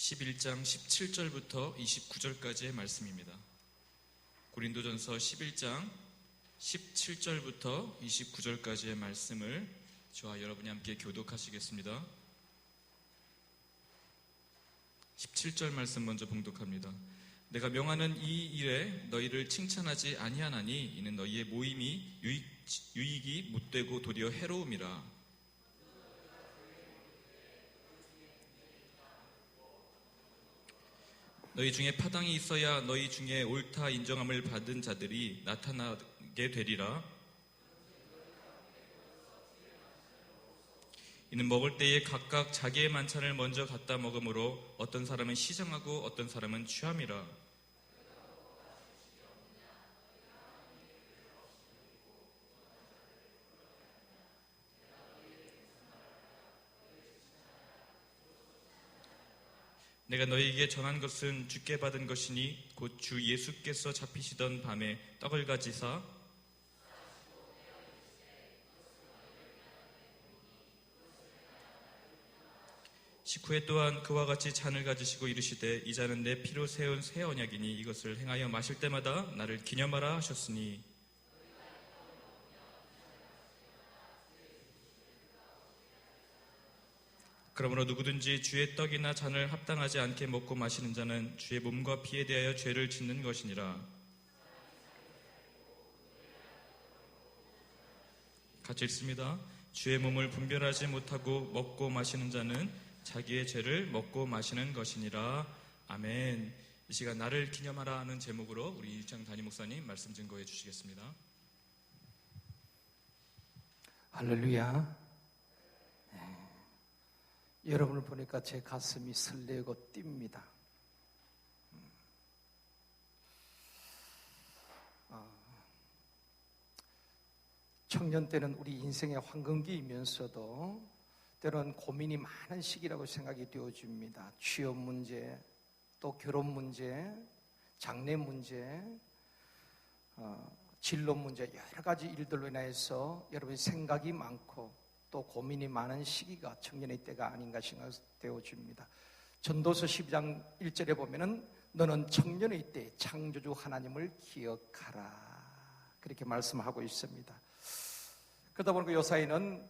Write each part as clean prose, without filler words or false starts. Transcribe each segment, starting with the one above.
11장 17절부터 29절까지의 말씀입니다. 고린도전서 11장 17절부터 29절까지의 말씀을 저와 여러분이 함께 교독하시겠습니다. 17절 말씀 먼저 봉독합니다. 내가 명하는 이 일에 너희를 칭찬하지 아니하나니 이는 너희의 모임이 유익이 못되고 도리어 해로움이라. 너희 중에 파당이 있어야 너희 중에 옳다 인정함을 받은 자들이 나타나게 되리라. 이는 먹을 때에 각각 자기의 만찬을 먼저 갖다 먹으므로 어떤 사람은 시정하고 어떤 사람은 취함이라. 내가 너희에게 전한 것은 주께 받은 것이니 곧 주 예수께서 잡히시던 밤에 떡을 가지사 식후에 또한 그와 같이 잔을 가지시고 이르시되 이 잔은 내 피로 세운 새 언약이니 이것을 행하여 마실 때마다 나를 기념하라 하셨으니 그러므로 누구든지 주의 떡이나 잔을 합당하지 않게 먹고 마시는 자는 주의 몸과 피에 대하여 죄를 짓는 것이니라. 같이 읽습니다. 주의 몸을 분별하지 못하고 먹고 마시는 자는 자기의 죄를 먹고 마시는 것이니라. 아멘. 이 시간 나를 기념하라 하는 제목으로 우리 이창 담임 목사님 말씀 증거해 주시겠습니다. 할렐루야. 여러분을 보니까 제 가슴이 설레고 뜁니다. 청년 때는 우리 인생의 황금기이면서도 때로는 고민이 많은 시기라고 생각이 되어집니다. 취업 문제, 또 결혼 문제, 장래 문제, 진로 문제, 여러 가지 일들로 인해서 여러분의 생각이 많고 또 고민이 많은 시기가 청년의 때가 아닌가 생각되어집니다. 전도서 12장 1절에 보면은 너는 청년의 때 창조주 하나님을 기억하라 그렇게 말씀하고 있습니다. 그러다 보니까 요사이는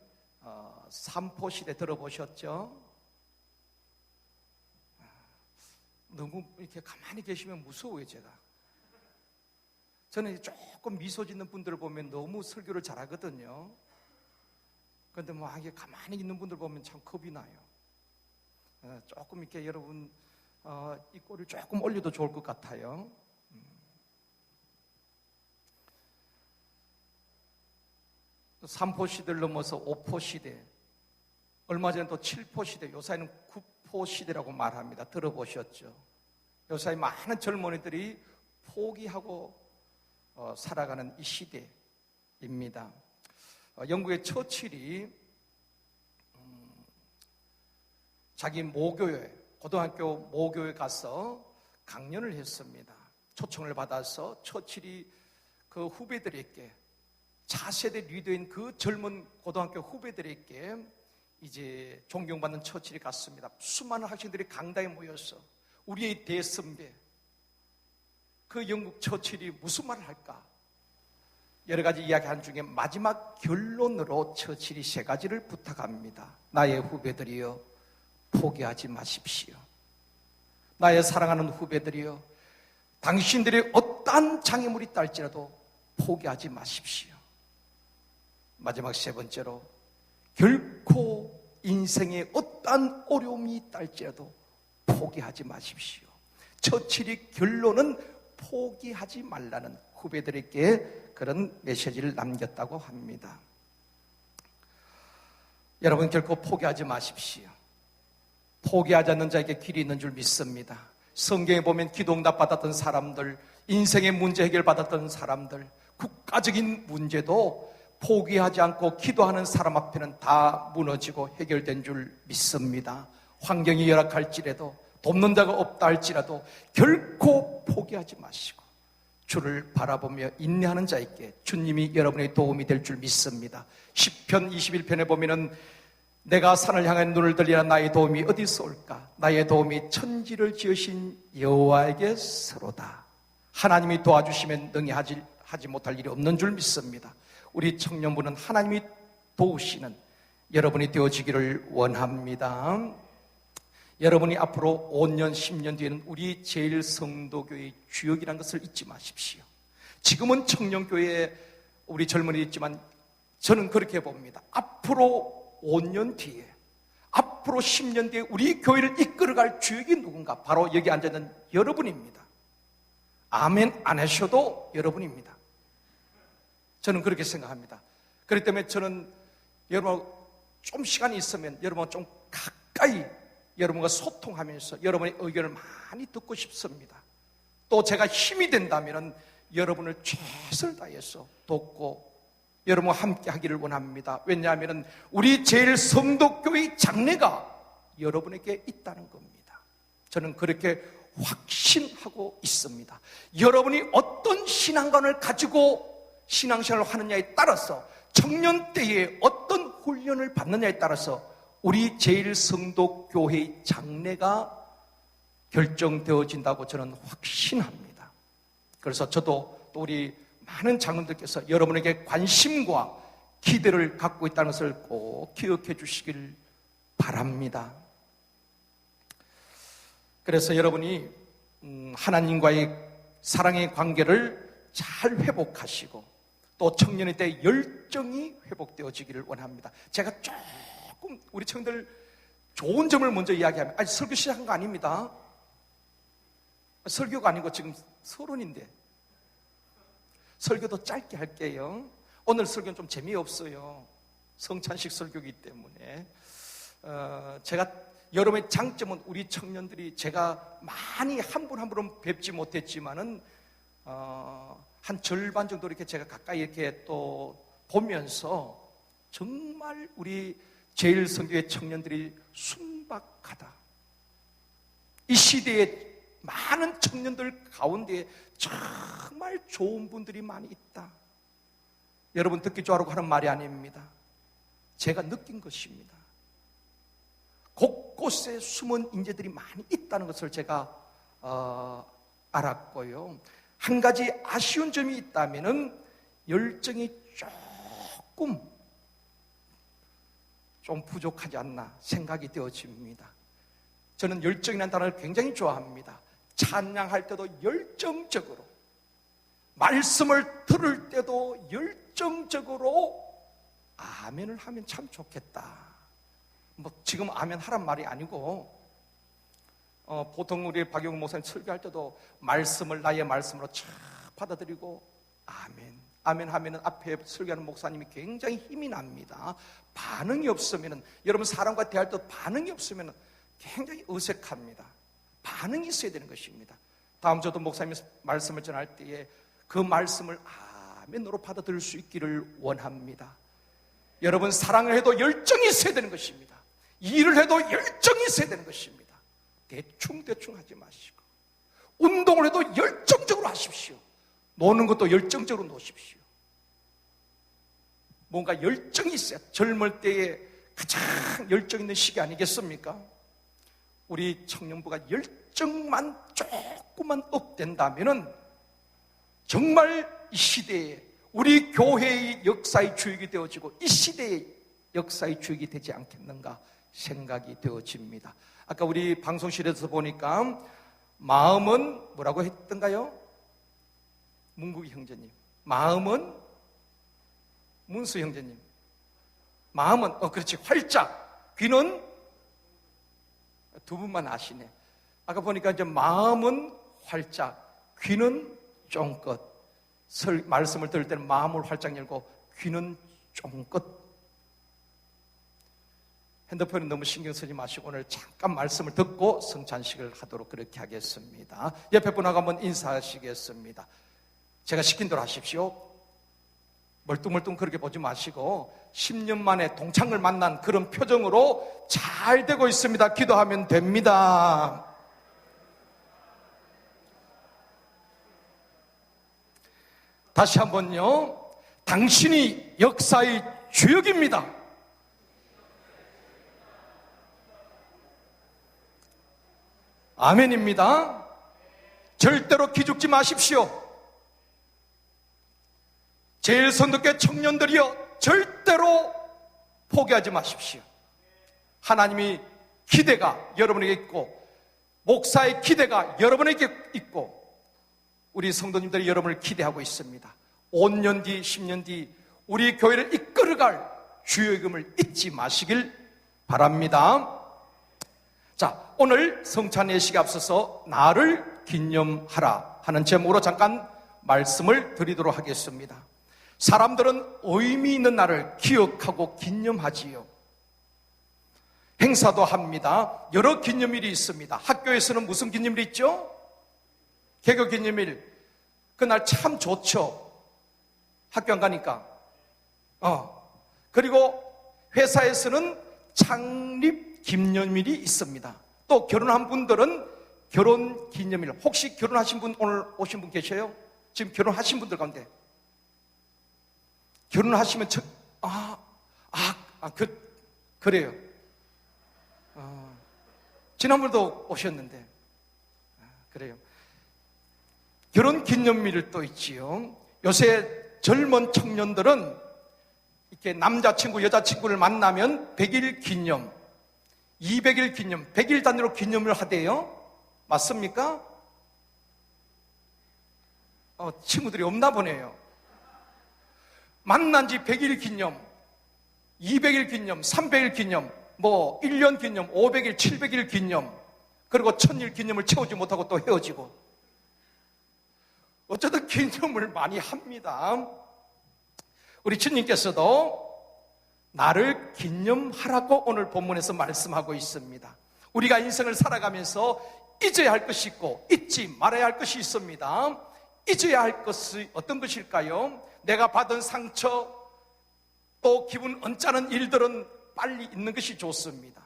삼포시대 들어보셨죠? 너무 이렇게 가만히 계시면 무서워요. 저는 조금 미소 짓는 분들을 보면 너무 설교를 잘하거든요. 그런데 이게 가만히 있는 분들 보면 참 겁이 나요. 조금 이렇게 여러분 이 꼴을 조금 올려도 좋을 것 같아요. 3포 시대를 넘어서 5포 시대, 얼마 전에 또 7포 시대, 요사이는 9포 시대라고 말합니다. 들어보셨죠? 요사이 많은 젊은이들이 포기하고 살아가는 이 시대입니다. 영국의 처칠이 자기 모교회, 고등학교 모교에 가서 강연을 했습니다. 초청을 받아서 처칠이 그 후배들에게, 차세대 리더인 그 젊은 고등학교 후배들에게 이제 존경받는 처칠이 갔습니다. 수많은 학생들이 강당에 모여서 우리의 대선배, 그 영국 처칠이 무슨 말을 할까? 여러 가지 이야기한 중에 마지막 결론으로 처칠이 세 가지를 부탁합니다. 나의 후배들이여, 포기하지 마십시오. 나의 사랑하는 후배들이여, 당신들이 어떠한 장애물이 있다 할지라도 포기하지 마십시오. 마지막 세 번째로, 결코 인생에 어떠한 어려움이 있다 할지라도 포기하지 마십시오. 처칠이 결론은 포기하지 말라는 후배들에게 그런 메시지를 남겼다고 합니다. 여러분 결코 포기하지 마십시오. 포기하지 않는 자에게 길이 있는 줄 믿습니다. 성경에 보면 기도응답 받았던 사람들, 인생의 문제 해결 받았던 사람들, 국가적인 문제도 포기하지 않고 기도하는 사람 앞에는 다 무너지고 해결된 줄 믿습니다. 환경이 열악할지라도, 돕는 자가 없다 할지라도 결코 포기하지 마시고 주를 바라보며 인내하는 자에게 주님이 여러분의 도움이 될 줄 믿습니다. 시편 21편에 보면은 내가 산을 향해 눈을 들리라. 나의 도움이 어디서 올까? 나의 도움이 천지를 지으신 여호와에게서로다. 하나님이 도와주시면 능히 하지 못할 일이 없는 줄 믿습니다. 우리 청년부는 하나님이 도우시는 여러분이 되어지기를 원합니다. 여러분이 앞으로 5년, 10년 뒤에는 우리 제일성도교회의 주역이라는 것을 잊지 마십시오. 지금은 청년교회에 우리 젊은이 있지만 저는 그렇게 봅니다. 앞으로 5년 뒤에, 앞으로 10년 뒤에 우리 교회를 이끌어갈 주역이 누군가? 바로 여기 앉아있는 여러분입니다. 아멘 안 하셔도 여러분입니다. 저는 그렇게 생각합니다. 그렇기 때문에 저는 여러분 좀 시간이 있으면 여러분 좀 가까이 여러분과 소통하면서 여러분의 의견을 많이 듣고 싶습니다. 또 제가 힘이 된다면 여러분을 최선을 다해서 돕고 여러분과 함께 하기를 원합니다. 왜냐하면 우리 제일성도교회 장래가 여러분에게 있다는 겁니다. 저는 그렇게 확신하고 있습니다. 여러분이 어떤 신앙관을 가지고 신앙생활을 하느냐에 따라서 청년 때에 어떤 훈련을 받느냐에 따라서 우리 제일성도교회의 장래가 결정되어진다고 저는 확신합니다. 그래서 저도 또 우리 많은 장로들께서 여러분에게 관심과 기대를 갖고 있다는 것을 꼭 기억해 주시길 바랍니다. 그래서 여러분이 하나님과의 사랑의 관계를 잘 회복하시고 또 청년의 때 열정이 회복되어지기를 원합니다. 제가 조금 우리 청년들 좋은 점을 먼저 이야기하면 아직 설교 시작한 거 아닙니다. 설교가 아니고 지금 서론인데 설교도 짧게 할게요. 오늘 설교는 좀 재미없어요. 성찬식 설교이기 때문에 제가 여러분의 장점은 우리 청년들이 제가 많이 한 분 한 분은 뵙지 못했지만은 한 절반 정도 이렇게 제가 가까이 이렇게 또 보면서 정말 우리 제일성교회 청년들이 순박하다. 이 시대에 많은 청년들 가운데 정말 좋은 분들이 많이 있다. 여러분 듣기 좋아하고 하는 말이 아닙니다. 제가 느낀 것입니다. 곳곳에 숨은 인재들이 많이 있다는 것을 제가 알았고요. 한 가지 아쉬운 점이 있다면은 열정이 조금 좀 부족하지 않나 생각이 되어집니다. 저는 열정이라는 단어를 굉장히 좋아합니다. 찬양할 때도 열정적으로, 말씀을 들을 때도 열정적으로 아멘을 하면 참 좋겠다. 뭐 지금 아멘 하란 말이 아니고 보통 우리 박영훈 목사님 설교할 때도 말씀을 나의 말씀으로 쫙 받아들이고 아멘, 아멘 하면은 앞에 설교하는 목사님이 굉장히 힘이 납니다. 반응이 없으면은 여러분 사람과 대할 때 반응이 없으면은 굉장히 어색합니다. 반응이 있어야 되는 것입니다. 다음 주도 목사님이 말씀을 전할 때에 그 말씀을 아멘으로 받아들일 수 있기를 원합니다. 여러분 사랑을 해도 열정이 있어야 되는 것입니다. 일을 해도 열정이 있어야 되는 것입니다. 대충 하지 마시고 운동을 해도 열정적으로 하십시오. 노는 것도 열정적으로 노십시오. 뭔가 열정이 있어야 젊을 때에 가장 열정 있는 시기 아니겠습니까? 우리 청년부가 열정만 조금만 업된다면은 정말 이 시대에 우리 교회의 역사의 주역이 되어지고 이 시대의 역사의 주역이 되지 않겠는가 생각이 되어집니다. 아까 우리 방송실에서 보니까 마음은 뭐라고 했던가요? 문국이 형제님. 마음은 문수 형제님. 마음은 그렇지 활짝. 귀는 두 분만 아시네. 아까 보니까 이제 마음은 활짝, 귀는 쫑긋. 말씀을 들을 때는 마음을 활짝 열고 귀는 쫑긋. 핸드폰에 너무 신경 쓰지 마시고 오늘 잠깐 말씀을 듣고 성찬식을 하도록 그렇게 하겠습니다. 옆에 분하고 한번 인사하시겠습니다. 제가 시킨 대로 하십시오. 멀뚱멀뚱 그렇게 보지 마시고 10년 만에 동창을 만난 그런 표정으로 잘 되고 있습니다. 기도하면 됩니다. 다시 한번요. 당신이 역사의 주역입니다. 아멘입니다. 절대로 기죽지 마십시오. 제일 선덕계 청년들이여, 절대로 포기하지 마십시오. 하나님이 기대가 여러분에게 있고, 목사의 기대가 여러분에게 있고, 우리 성도님들이 여러분을 기대하고 있습니다. 5년 뒤, 10년 뒤 우리 교회를 이끌어갈 주의 금을 잊지 마시길 바랍니다. 자, 오늘 성찬 예식에 앞서서 나를 기념하라 하는 제목으로 잠깐 말씀을 드리도록 하겠습니다. 사람들은 의미 있는 날을 기억하고 기념하지요. 행사도 합니다. 여러 기념일이 있습니다. 학교에서는 무슨 기념일이 있죠? 개교 기념일. 그날 참 좋죠. 학교 안 가니까. 그리고 회사에서는 창립 기념일이 있습니다. 또 결혼한 분들은 결혼 기념일. 혹시 결혼하신 분 오늘 오신 분 계셔요? 지금 결혼하신 분들 가운데. 결혼하시면 그래요. 지난번에도 오셨는데. 그래요. 결혼 기념일을 또 있지요. 요새 젊은 청년들은 이렇게 남자친구, 여자친구를 만나면 100일 기념, 200일 기념, 100일 단위로 기념을 하대요. 맞습니까? 친구들이 없나 보네요. 만난 지 100일 기념, 200일 기념, 300일 기념, 1년 기념, 500일, 700일 기념, 그리고 1000일 기념을 채우지 못하고 또 헤어지고. 어쩌든 기념을 많이 합니다. 우리 주님께서도 나를 기념하라고 오늘 본문에서 말씀하고 있습니다. 우리가 인생을 살아가면서 잊어야 할 것이 있고 잊지 말아야 할 것이 있습니다. 잊어야 할 것이 어떤 것일까요? 내가 받은 상처, 또 기분 언짢은 일들은 빨리 잊는 것이 좋습니다.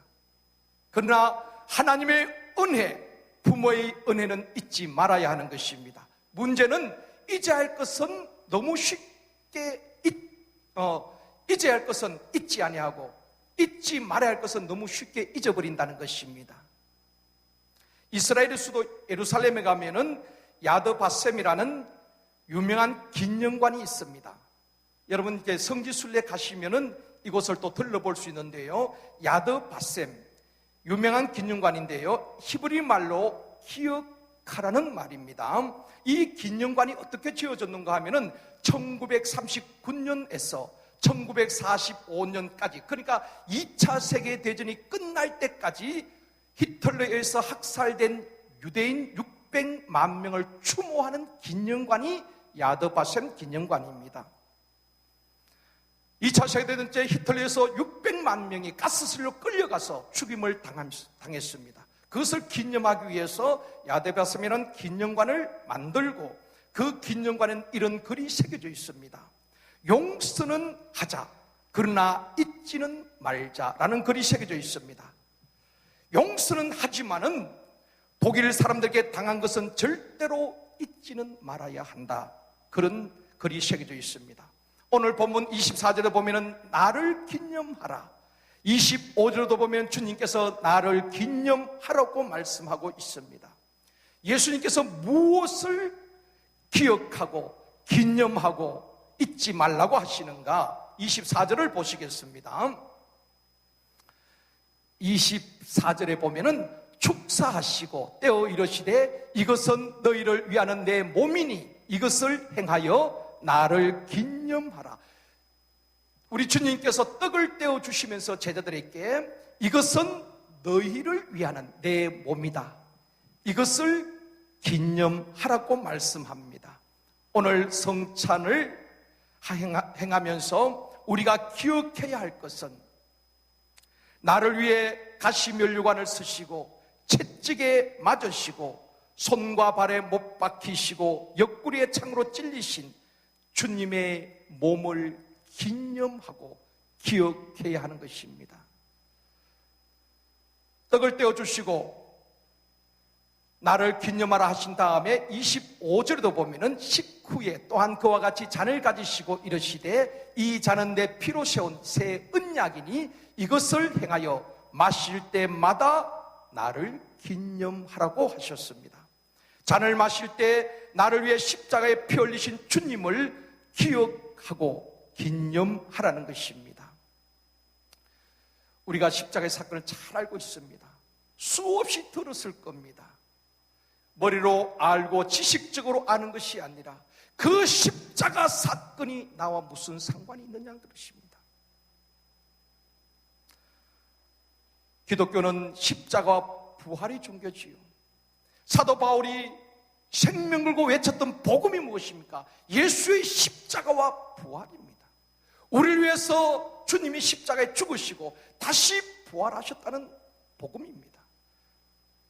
그러나 하나님의 은혜, 부모의 은혜는 잊지 말아야 하는 것입니다. 문제는 잊어야 할 것은 너무 쉽게 잊어야 할 것은 잊지 아니하고 잊지 말아야 할 것은 너무 쉽게 잊어버린다는 것입니다. 이스라엘의 수도 예루살렘에 가면은 야드바셈이라는 유명한 기념관이 있습니다. 여러분 이렇게 성지순례 가시면은 이곳을 또 들러볼 수 있는데요. 야드바셈, 유명한 기념관인데요. 히브리 말로 기억하라는 말입니다. 이 기념관이 어떻게 지어졌는가 하면은 1939년에서 1945년까지, 그러니까 2차 세계대전이 끝날 때까지 히틀러에 의해서 학살된 유대인 600만 명을 추모하는 기념관이 야드바셈 기념관입니다. 2차 세계대전 때 히틀러에서 600만 명이 가스실로 끌려가서 죽임을 당했습니다. 그것을 기념하기 위해서 야드바셈이라는 기념관을 만들고, 그 기념관에는 이런 글이 새겨져 있습니다. 용서는 하자, 그러나 잊지는 말자라는 글이 새겨져 있습니다. 용서는 하지만은 독일 사람들에게 당한 것은 절대로 잊지는 말아야 한다, 그런 글이 새겨져 있습니다. 오늘 본문 24절에 보면은 나를 기념하라, 25절에도 보면 주님께서 나를 기념하라고 말씀하고 있습니다. 예수님께서 무엇을 기억하고 기념하고 잊지 말라고 하시는가? 24절을 보시겠습니다. 24절에 보면은 축사하시고 떼어 이르시되 이것은 너희를 위하는 내 몸이니 이것을 행하여 나를 기념하라. 우리 주님께서 떡을 떼어 주시면서 제자들에게 이것은 너희를 위하는 내 몸이다, 이것을 기념하라고 말씀합니다. 오늘 성찬을 행하면서 우리가 기억해야 할 것은, 나를 위해 가시면류관을 쓰시고 채찍에 맞으시고 손과 발에 못 박히시고 옆구리에 창으로 찔리신 주님의 몸을 기념하고 기억해야 하는 것입니다. 떡을 떼어주시고 나를 기념하라 하신 다음에 25절에도 보면은 식후에 또한 그와 같이 잔을 가지시고 이르시되 이 잔은 내 피로 세운 새 언약이니 이것을 행하여 마실 때마다 나를 기념하라고 하셨습니다. 잔을 마실 때 나를 위해 십자가에 피 흘리신 주님을 기억하고 기념하라는 것입니다. 우리가 십자가의 사건을 잘 알고 있습니다. 수없이 들었을 겁니다. 머리로 알고 지식적으로 아는 것이 아니라 그 십자가 사건이 나와 무슨 상관이 있느냐는 것입니다. 기독교는 십자가와 부활이 종교지요. 사도 바울이 생명 걸고 외쳤던 복음이 무엇입니까? 예수의 십자가와 부활입니다. 우리를 위해서 주님이 십자가에 죽으시고 다시 부활하셨다는 복음입니다.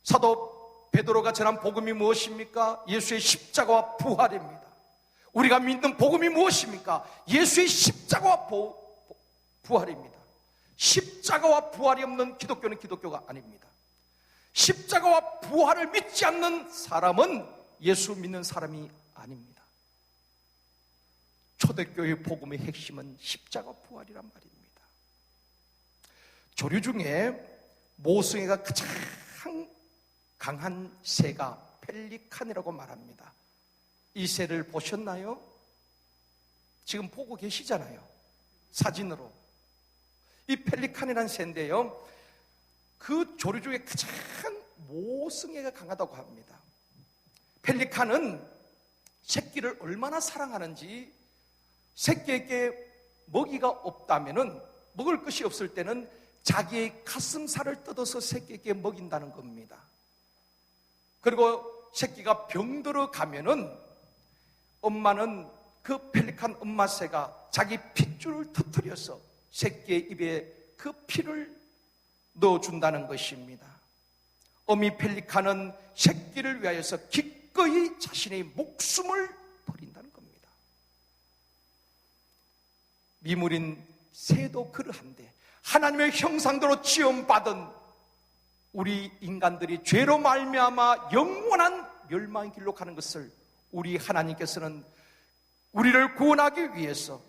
사도 베드로가 전한 복음이 무엇입니까? 예수의 십자가와 부활입니다. 우리가 믿는 복음이 무엇입니까? 예수의 십자가와 부활입니다. 십자가와 부활이 없는 기독교는 기독교가 아닙니다. 십자가와 부활을 믿지 않는 사람은 예수 믿는 사람이 아닙니다. 초대교회 복음의 핵심은 십자가 부활이란 말입니다. 조류 중에 모성애가 가장 강한 새가 펠리칸이라고 말합니다. 이 새를 보셨나요? 지금 보고 계시잖아요. 사진으로. 이 펠리칸이라는 새인데요, 그 조류 중에 가장 모성애가 강하다고 합니다. 펠리칸은 새끼를 얼마나 사랑하는지, 새끼에게 먹이가 없다면은, 먹을 것이 없을 때는 자기의 가슴살을 뜯어서 새끼에게 먹인다는 겁니다. 그리고 새끼가 병들어 가면은 엄마는 그 펠리칸 엄마 새가 자기 핏줄을 터뜨려서 새끼의 입에 그 피를 넣어준다는 것입니다. 어미 펠리칸은 새끼를 위하여서 기꺼이 자신의 목숨을 버린다는 겁니다. 미물인 새도 그러한데 하나님의 형상대로 지음받은 우리 인간들이 죄로 말미암아 영원한 멸망의 길로 가는 것을 우리 하나님께서는 우리를 구원하기 위해서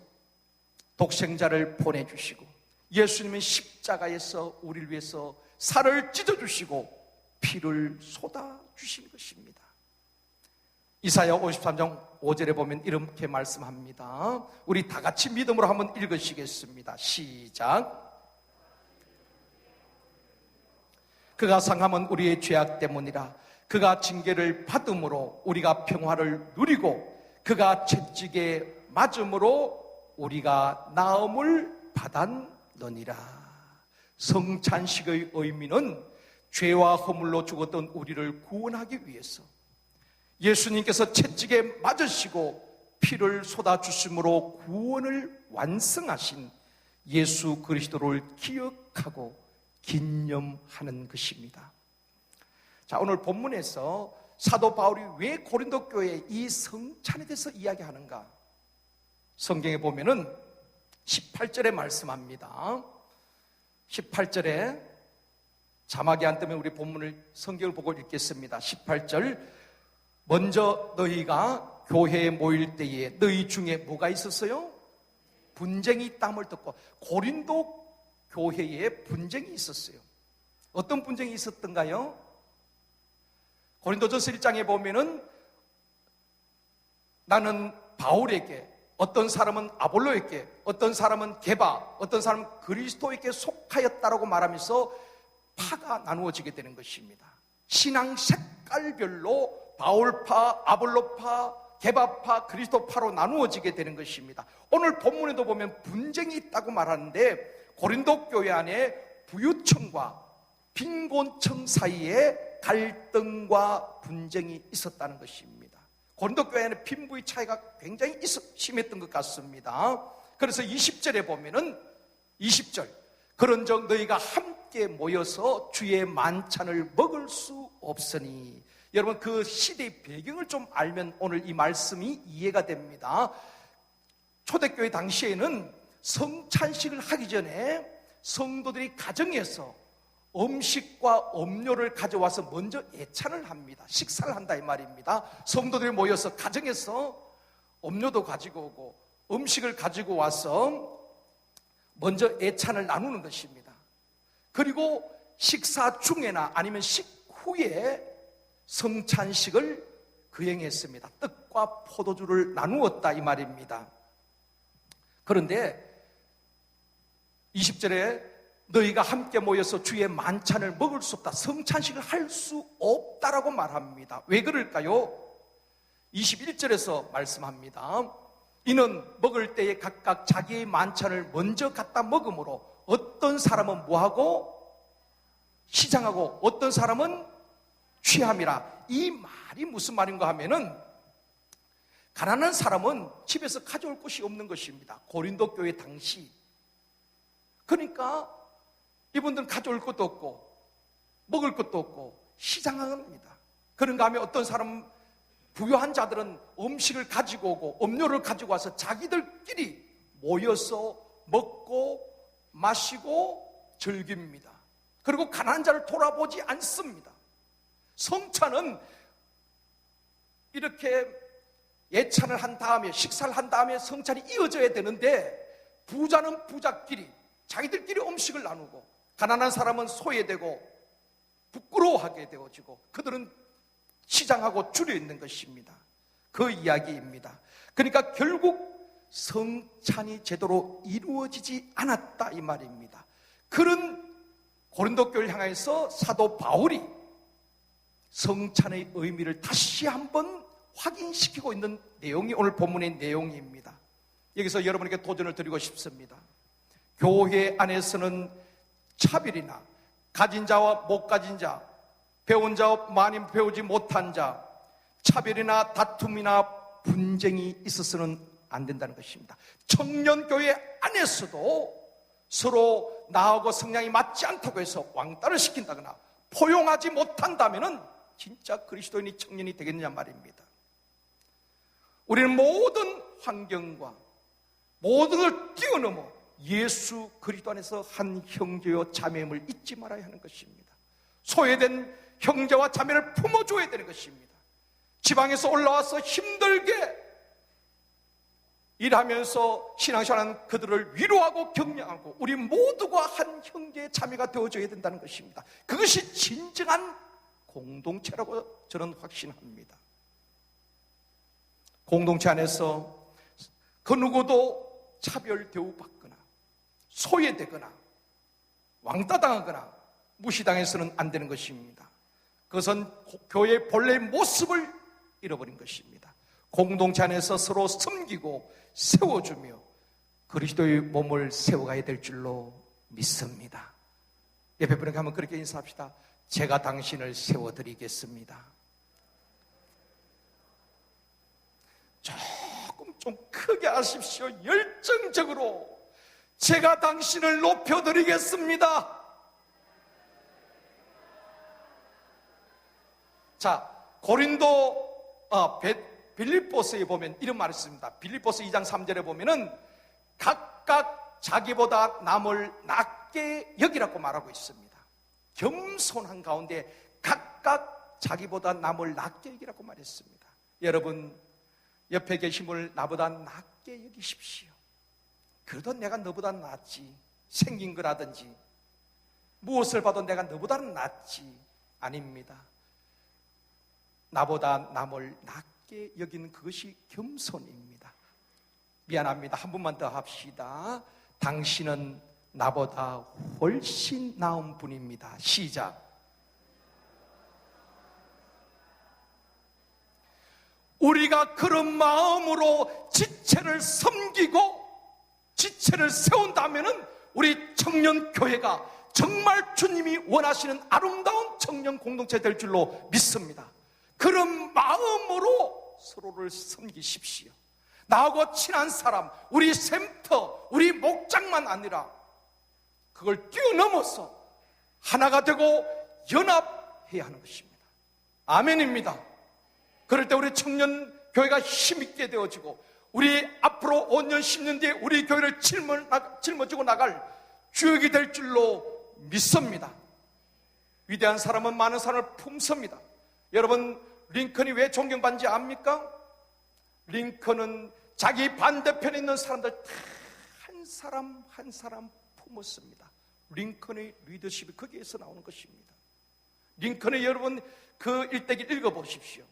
독생자를 보내주시고 예수님은 십자가에서 우리를 위해서 살을 찢어주시고 피를 쏟아주신 것입니다. 이사야 53장 5절에 보면 이렇게 말씀합니다. 우리 다 같이 믿음으로 한번 읽으시겠습니다. 시작. 그가 상함은 우리의 죄악 때문이라. 그가 징계를 받음으로 우리가 평화를 누리고 그가 채찍에 맞음으로 우리가 나음을 받았느니라. 성찬식의 의미는 죄와 허물로 죽었던 우리를 구원하기 위해서 예수님께서 채찍에 맞으시고 피를 쏟아주심으로 구원을 완성하신 예수 그리스도를 기억하고 기념하는 것입니다. 자, 오늘 본문에서 사도 바울이 왜 고린도 교회에 이 성찬에 대해서 이야기하는가? 성경에 보면은 18절에 말씀합니다. 18절에 자막이 안 뜨면 우리 본문을 성경을 보고 읽겠습니다. 18절. 먼저 너희가 교회에 모일 때에 너희 중에 뭐가 있었어요? 분쟁이 있다함을 듣고. 고린도 교회에 분쟁이 있었어요. 어떤 분쟁이 있었던가요? 고린도전서 1장에 보면은 나는 바울에게, 어떤 사람은 아볼로에게, 어떤 사람은 게바, 어떤 사람은 그리스도에게 속하였다라고 말하면서 파가 나누어지게 되는 것입니다. 신앙 색깔별로 바울파, 아볼로파, 게바파, 그리스도파로 나누어지게 되는 것입니다. 오늘 본문에도 보면 분쟁이 있다고 말하는데 고린도 교회 안에 부유층과 빈곤층 사이에 갈등과 분쟁이 있었다는 것입니다. 고린도 교회 안에 빈부의 차이가 굉장히 심했던 것 같습니다. 그래서 20절에 보면은 20절. 그런즉 너희가 함께 모여서 주의 만찬을 먹을 수 없으니. 여러분 그 시대의 배경을 좀 알면 오늘 이 말씀이 이해가 됩니다. 초대교회 당시에는 성찬식을 하기 전에 성도들이 가정에서 음식과 음료를 가져와서 먼저 예찬을 합니다. 식사를 한다 이 말입니다. 성도들이 모여서 가정에서 음료도 가지고 오고 음식을 가지고 와서 먼저 예찬을 나누는 것입니다. 그리고 식사 중에나 아니면 식후에 성찬식을 거행했습니다. 떡과 포도주를 나누었다 이 말입니다. 그런데 20절에 너희가 함께 모여서 주의 만찬을 먹을 수 없다, 성찬식을 할 수 없다라고 말합니다. 왜 그럴까요? 21절에서 말씀합니다. 이는 먹을 때에 각각 자기의 만찬을 먼저 갖다 먹으므로 어떤 사람은 뭐하고 시장하고 어떤 사람은 취함이라. 이 말이 무슨 말인가 하면은 가난한 사람은 집에서 가져올 것이 없는 것입니다. 고린도 교회 당시. 그러니까 이분들은 가져올 것도 없고 먹을 것도 없고 시장합니다. 그런가 하면 어떤 사람 부유한 자들은 음식을 가지고 오고 음료를 가지고 와서 자기들끼리 모여서 먹고 마시고 즐깁니다. 그리고 가난한 자를 돌아보지 않습니다. 성찬은 이렇게 예찬을 한 다음에 식사를 한 다음에 성찬이 이어져야 되는데 부자는 부자끼리 자기들끼리 음식을 나누고 가난한 사람은 소외되고 부끄러워하게 되어지고 그들은 시장하고 줄여 있는 것입니다. 그 이야기입니다. 그러니까 결국 성찬이 제대로 이루어지지 않았다 이 말입니다. 그런 고린도 교회를 향해서 사도 바울이 성찬의 의미를 다시 한번 확인시키고 있는 내용이 오늘 본문의 내용입니다. 여기서 여러분에게 도전을 드리고 싶습니다. 교회 안에서는 차별이나 가진 자와 못 가진 자, 배운 자와 많이 배우지 못한 자, 차별이나 다툼이나 분쟁이 있어서는 안 된다는 것입니다. 청년교회 안에서도 서로 나하고 성향이 맞지 않다고 해서 왕따를 시킨다거나 포용하지 못한다면 진짜 그리스도인이 청년이 되겠느냐 말입니다. 우리는 모든 환경과 모든 걸 뛰어넘어 예수 그리스도 안에서 한 형제요 자매임을 잊지 말아야 하는 것입니다. 소외된 형제와 자매를 품어줘야 되는 것입니다. 지방에서 올라와서 힘들게 일하면서 신앙생활하는 그들을 위로하고 격려하고 우리 모두가 한 형제의 자매가 되어줘야 된다는 것입니다. 그것이 진정한 공동체라고 저는 확신합니다. 공동체 안에서 그 누구도 차별 대우받거나 소외되거나 왕따당하거나 무시당해서는 안 되는 것입니다. 그것은 교회의 본래의 모습을 잃어버린 것입니다. 공동체 안에서 서로 섬기고 세워주며 그리스도의 몸을 세워가야 될 줄로 믿습니다. 옆에 분에게 한번 그렇게 인사합시다. 제가 당신을 세워드리겠습니다. 조금 좀 크게 하십시오. 열정적으로 제가 당신을 높여드리겠습니다. 자, 빌립보서에 보면 이런 말이 있습니다. 빌립보서 2장 3절에 보면은 각각 자기보다 남을 낮게 여기라고 말하고 있습니다. 겸손한 가운데 각각 자기보다 남을 낮게 여기라고 말했습니다. 여러분, 옆에 계신 분을 나보다 낮게 여기십시오. 그래도 내가 너보다 낫지. 생긴 거라든지 무엇을 봐도 내가 너보다는 낫지. 아닙니다. 나보다 남을 낮게 여기는 그것이 겸손입니다. 미안합니다. 한 번만 더 합시다. 당신은 나보다 훨씬 나은 분입니다. 시작. 우리가 그런 마음으로 지체를 섬기고 지체를 세운다면 우리 청년교회가 정말 주님이 원하시는 아름다운 청년 공동체 될 줄로 믿습니다. 그런 마음으로 서로를 섬기십시오. 나하고 친한 사람, 우리 샘터, 우리 목장만 아니라 그걸 뛰어넘어서 하나가 되고 연합해야 하는 것입니다. 아멘입니다. 그럴 때 우리 청년교회가 힘있게 되어지고 우리 앞으로 5년, 10년 뒤에 우리 교회를 짊어지고 나갈 주역이 될 줄로 믿습니다. 위대한 사람은 많은 사람을 품습니다. 여러분, 링컨이 왜 존경받는지 압니까? 링컨은 자기 반대편에 있는 사람들 다 한 사람 한 사람 품었습니다. 링컨의 리더십이 거기에서 나오는 것입니다. 링컨의 여러분 그 일대기 읽어보십시오.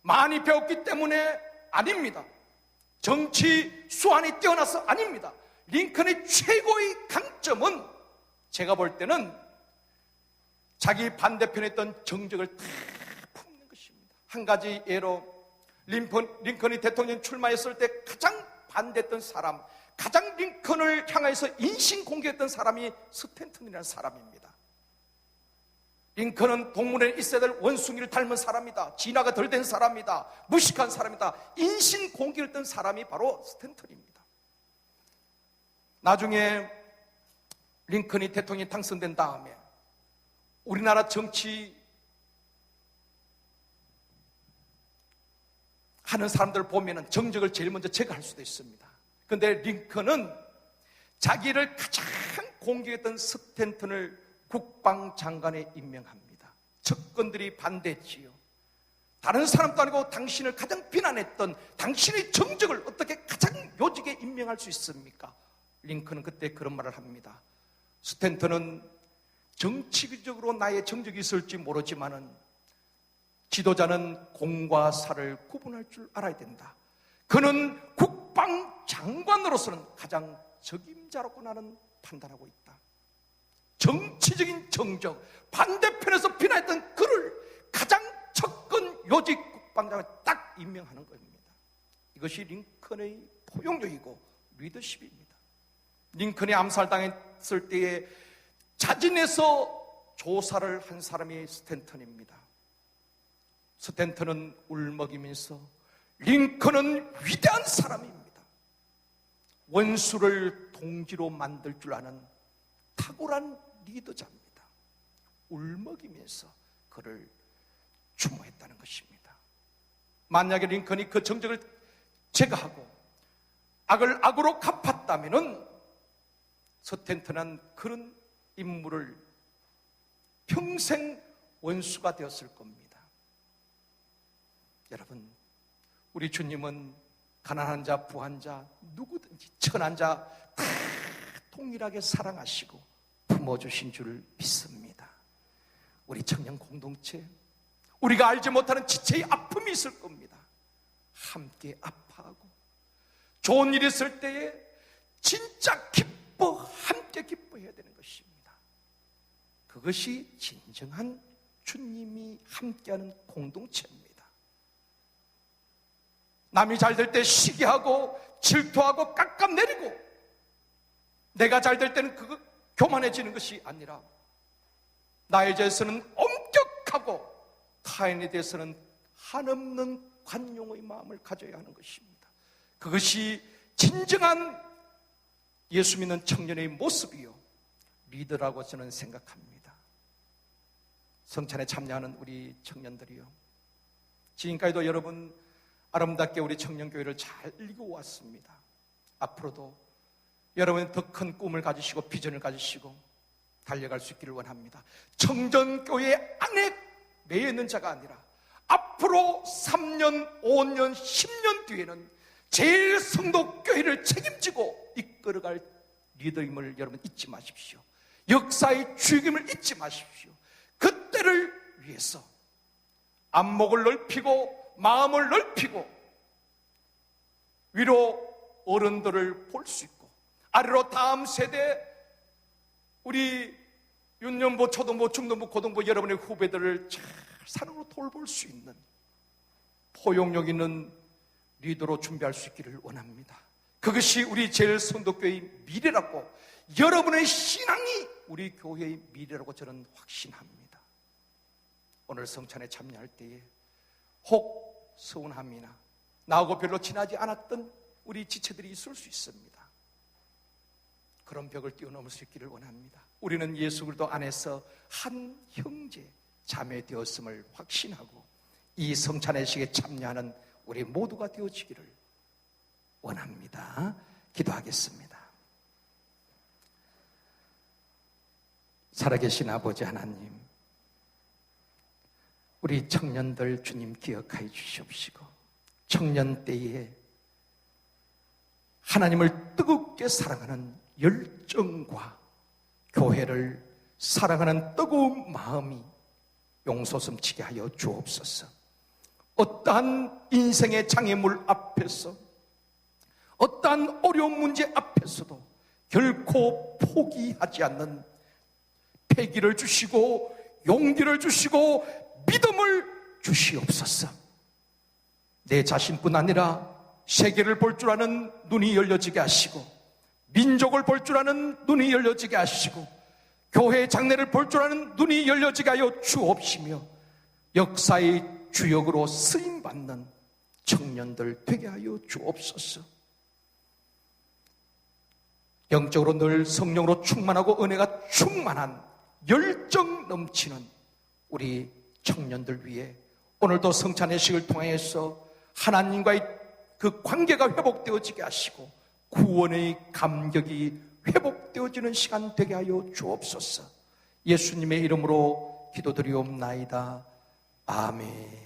많이 배웠기 때문에 아닙니다. 정치 수완이 뛰어나서 아닙니다. 링컨의 최고의 강점은 제가 볼 때는 자기 반대편에 있던 정적을 다 품는 것입니다. 한 가지 예로 링컨이 대통령 출마했을 때 가장 반대했던 사람, 가장 링컨을 향해서 인신공격했던 사람이 스탠턴이라는 사람입니다. 링컨은 동물에 있어야 될 원숭이를 닮은 사람이다. 진화가 덜 된 사람이다. 무식한 사람이다. 인신공격을 했던 사람이 바로 스탠턴입니다. 나중에 링컨이 대통령이 당선된 다음에 우리나라 정치 하는 사람들 보면은 정적을 제일 먼저 제거할 수도 있습니다. 그런데 링컨은 자기를 가장 공격했던 스탠턴을 국방장관에 임명합니다. 적군들이 반대했지요. 다른 사람도 아니고 당신을 가장 비난했던 당신의 정적을 어떻게 가장 요직에 임명할 수 있습니까? 링컨은 그때 그런 말을 합니다. 스탠턴은 정치적으로 나의 정적이 있을지 모르지만은 지도자는 공과 사를 구분할 줄 알아야 된다. 그는 국방장관으로서는 가장 적임자라고 나는 판단하고 있다. 정치적인 정적, 반대편에서 비난했던 그를 가장 접근 요직 국방장관에 딱 임명하는 겁니다. 이것이 링컨의 포용력이고 리더십입니다. 링컨이 암살당했을 때에 자진해서 조사를 한 사람이 스탠턴입니다. 스탠턴은 울먹이면서 링컨은 위대한 사람입니다. 원수를 동지로 만들 줄 아는 탁월한 리더자입니다. 울먹이면서 그를 추모했다는 것입니다. 만약에 링컨이 그 정적을 제거하고 악을 악으로 갚았다면은 스탠턴은 그런 인물을 평생 원수가 되었을 겁니다. 여러분, 우리 주님은 가난한 자, 부한 자, 누구든지 천한 자 다 동일하게 사랑하시고 품어주신 줄 믿습니다. 우리 청년 공동체, 우리가 알지 못하는 지체의 아픔이 있을 겁니다. 함께 아파하고 좋은 일이 있을 때에 진짜 함께 기뻐해야 되는 것입니다. 그것이 진정한 주님이 함께하는 공동체입니다. 남이 잘 될 때 시기하고 질투하고 깎아내리고 내가 잘 될 때는 그거 교만해지는 것이 아니라 나에 대해서는 엄격하고 타인에 대해서는 한없는 관용의 마음을 가져야 하는 것입니다. 그것이 진정한 예수 믿는 청년의 모습이요 리더라고 저는 생각합니다. 성찬에 참여하는 우리 청년들이요, 지금까지도 여러분 아름답게 우리 청년교회를 잘 읽어왔습니다. 앞으로도 여러분 더 큰 꿈을 가지시고 비전을 가지시고 달려갈 수 있기를 원합니다. 청년교회 안에 매여 있는 자가 아니라 앞으로 3년, 5년, 10년 뒤에는 제일 성도교회를 책임지고 이끌어갈 리더임을 여러분 잊지 마십시오. 역사의 주역임을 잊지 마십시오. 그때를 위해서 안목을 넓히고 마음을 넓히고 위로 어른들을 볼 수 있고 아래로 다음 세대 우리 유년부, 초등부, 중등부, 고등부 여러분의 후배들을 잘 사랑으로 돌볼 수 있는 포용력 있는 리더로 준비할 수 있기를 원합니다. 그것이 우리 제일 성도교회의 미래라고, 여러분의 신앙이 우리 교회의 미래라고 저는 확신합니다. 오늘 성찬에 참여할 때에 혹 서운함이나 나하고 별로 친하지 않았던 우리 지체들이 있을 수 있습니다. 그런 벽을 뛰어넘을 수 있기를 원합니다. 우리는 예수 그리스도 안에서 한 형제 자매 되었음을 확신하고 이 성찬의식에 참여하는 우리 모두가 되어지기를 원합니다. 기도하겠습니다. 살아계신 아버지 하나님, 우리 청년들 주님 기억하여 주시옵시고 청년 때에 하나님을 뜨겁게 사랑하는 열정과 교회를 사랑하는 뜨거운 마음이 용솟음치게 하여 주옵소서. 어떠한 인생의 장애물 앞에서, 어떠한 어려운 문제 앞에서도 결코 포기하지 않는 패기를 주시고 용기를 주시고 믿음을 주시옵소서. 내 자신뿐 아니라 세계를 볼 줄 아는 눈이 열려지게 하시고, 민족을 볼 줄 아는 눈이 열려지게 하시고, 교회의 장래를 볼 줄 아는 눈이 열려지게 하여 주옵시며, 역사의 주역으로 쓰임받는 청년들 되게 하여 주옵소서. 영적으로 늘 성령으로 충만하고 은혜가 충만한 열정 넘치는 우리 청년들 위해 오늘도 성찬의식을 통해서 하나님과의 그 관계가 회복되어지게 하시고 구원의 감격이 회복되어지는 시간 되게 하여 주옵소서. 예수님의 이름으로 기도드리옵나이다. 아멘.